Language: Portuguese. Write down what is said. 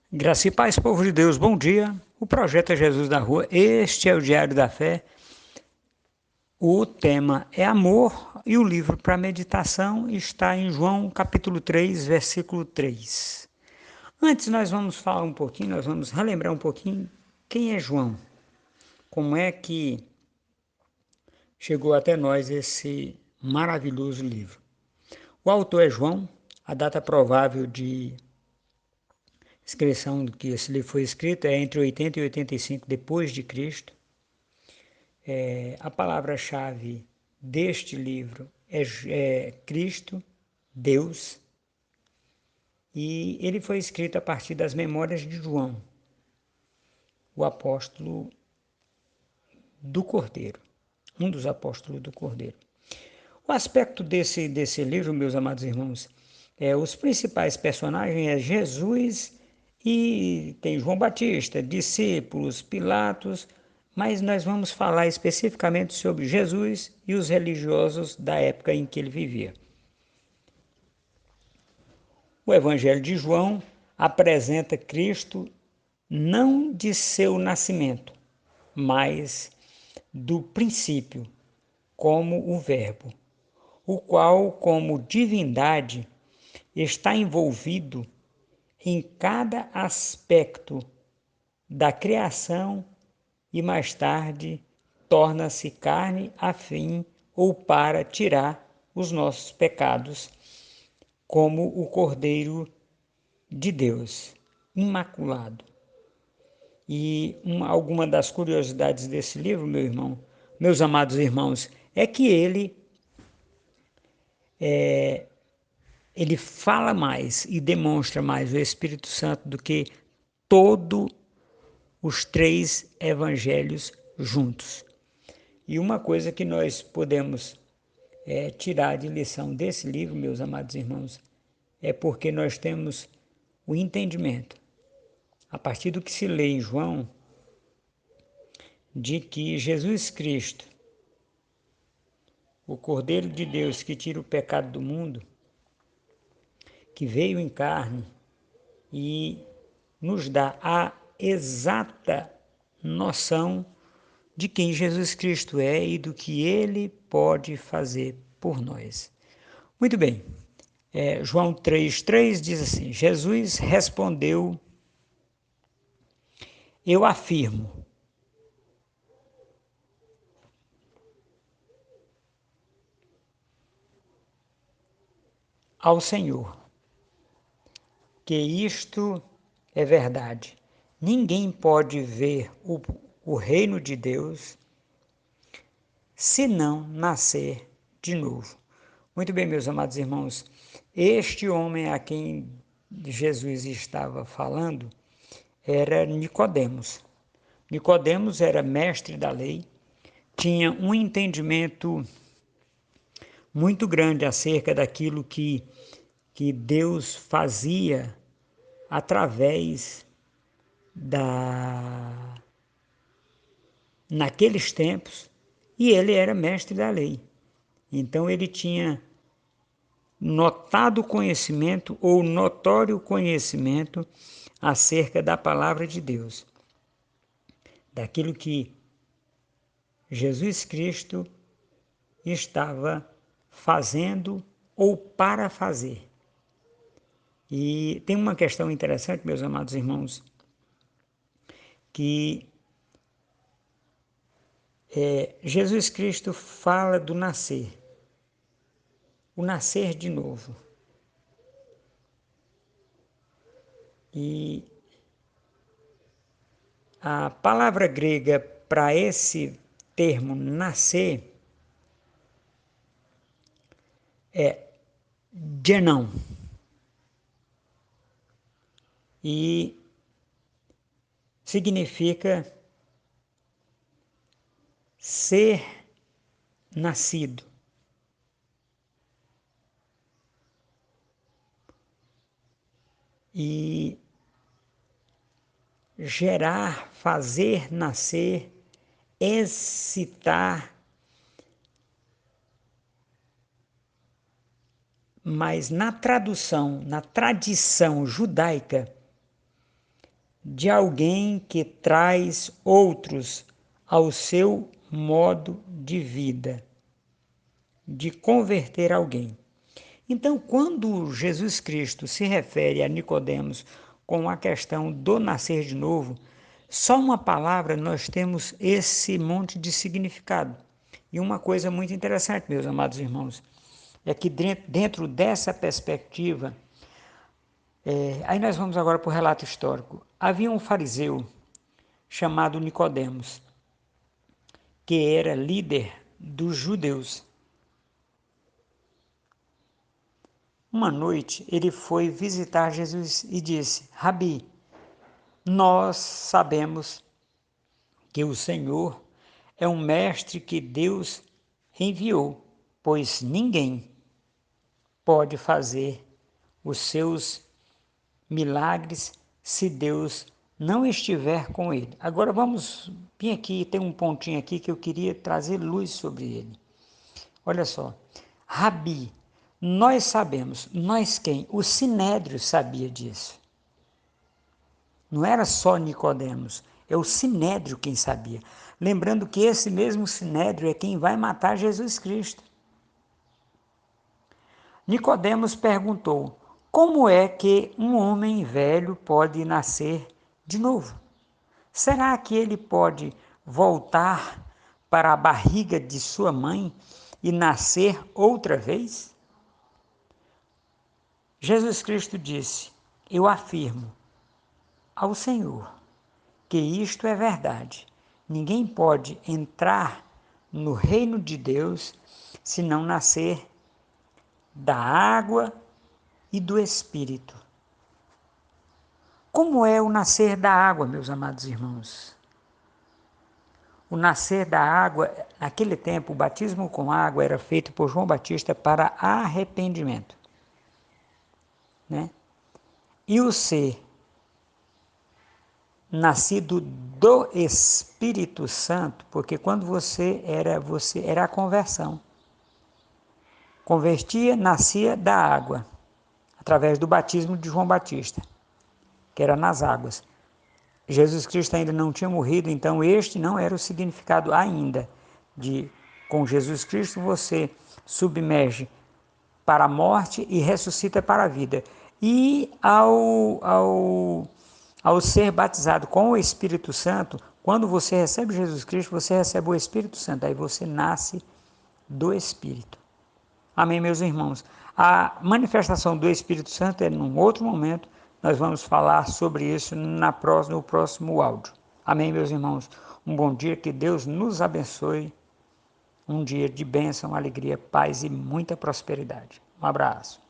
Graça e paz, povo de Deus, bom dia. O projeto é Jesus da Rua, este é o Diário da Fé. O tema é amor e o livro para meditação está em João capítulo 3, versículo 3. Antes nós vamos falar um pouquinho, nós vamos relembrar um pouquinho quem é João, como é que chegou até nós esse maravilhoso livro. O autor é João, a data provável de inscrição do que esse livro foi escrito é entre 80 e 85 depois de Cristo. A palavra-chave deste livro é Cristo, Deus, e ele foi escrito a partir das memórias de João, o apóstolo do Cordeiro, um dos apóstolos do Cordeiro. O aspecto desse livro, meus amados irmãos, os principais personagens é Jesus e tem João Batista, discípulos, Pilatos, mas nós vamos falar especificamente sobre Jesus e os religiosos da época em que ele vivia. O Evangelho de João apresenta Cristo não de seu nascimento, mas do princípio, como o Verbo, o qual, como divindade, está envolvido em cada aspecto da criação e mais tarde torna-se carne a fim ou para tirar os nossos pecados, como o Cordeiro de Deus, imaculado. E alguma das curiosidades desse livro, meus amados irmãos, é que ele fala mais e demonstra mais o Espírito Santo do que todos os três evangelhos juntos. E uma coisa que nós podemos tirar de lição desse livro, meus amados irmãos, é porque nós temos o entendimento, a partir do que se lê em João, de que Jesus Cristo, o Cordeiro de Deus que tira o pecado do mundo, que veio em carne e nos dá a exata noção de quem Jesus Cristo é e do que ele pode fazer por nós. Muito bem, João 3,3 diz assim: Jesus respondeu: Eu afirmo, ao Senhor, que isto é verdade. Ninguém pode ver o reino de Deus se não nascer de novo. Muito bem, meus amados irmãos, este homem a quem Jesus estava falando era Nicodemos. Nicodemos era mestre da lei, tinha um entendimento muito grande acerca daquilo que Deus fazia através naqueles tempos, e ele era mestre da lei. Então ele tinha notado conhecimento ou notório conhecimento acerca da palavra de Deus, daquilo que Jesus Cristo estava fazendo ou para fazer. E tem uma questão interessante, meus amados irmãos, que Jesus Cristo fala do nascer, o nascer de novo. E a palavra grega para esse termo nascer é genão. E significa ser nascido. E gerar, fazer nascer, excitar, mas na tradução, na tradição judaica, de alguém que traz outros ao seu modo de vida, de converter alguém. Então, quando Jesus Cristo se refere a Nicodemos com a questão do nascer de novo, só uma palavra nós temos esse monte de significado. E uma coisa muito interessante, meus amados irmãos, é que dentro dessa perspectiva, aí nós vamos agora para o relato histórico. Havia um fariseu chamado Nicodemos, que era líder dos judeus. Uma noite ele foi visitar Jesus e disse: Rabi, nós sabemos que o Senhor é um mestre que Deus enviou, pois ninguém pode fazer os seus milagres se Deus não estiver com ele. Agora vamos vir aqui, tem um pontinho aqui que eu queria trazer luz sobre ele. Olha só, Rabi, nós sabemos, nós quem? O Sinédrio sabia disso. Não era só Nicodemos, é o Sinédrio quem sabia. Lembrando que esse mesmo Sinédrio é quem vai matar Jesus Cristo. Nicodemos perguntou: como é que um homem velho pode nascer de novo? Será que ele pode voltar para a barriga de sua mãe e nascer outra vez? Jesus Cristo disse: eu afirmo ao Senhor que isto é verdade. Ninguém pode entrar no reino de Deus se não nascer da água e do Espírito. Como é o nascer da água, meus amados irmãos? O nascer da água, naquele tempo, o batismo com água era feito por João Batista para arrependimento, né? E o ser nascido do Espírito Santo, porque quando você era a conversão. Convertia, nascia da água, através do batismo de João Batista, que era nas águas. Jesus Cristo ainda não tinha morrido, então este não era o significado ainda de com Jesus Cristo você submerge para a morte e ressuscita para a vida. E ao ser batizado com o Espírito Santo, quando você recebe Jesus Cristo, você recebe o Espírito Santo, aí você nasce do Espírito. Amém, meus irmãos? A manifestação do Espírito Santo é num outro momento, nós vamos falar sobre isso no próximo áudio. Amém, meus irmãos? Um bom dia, que Deus nos abençoe. Um dia de bênção, alegria, paz e muita prosperidade. Um abraço.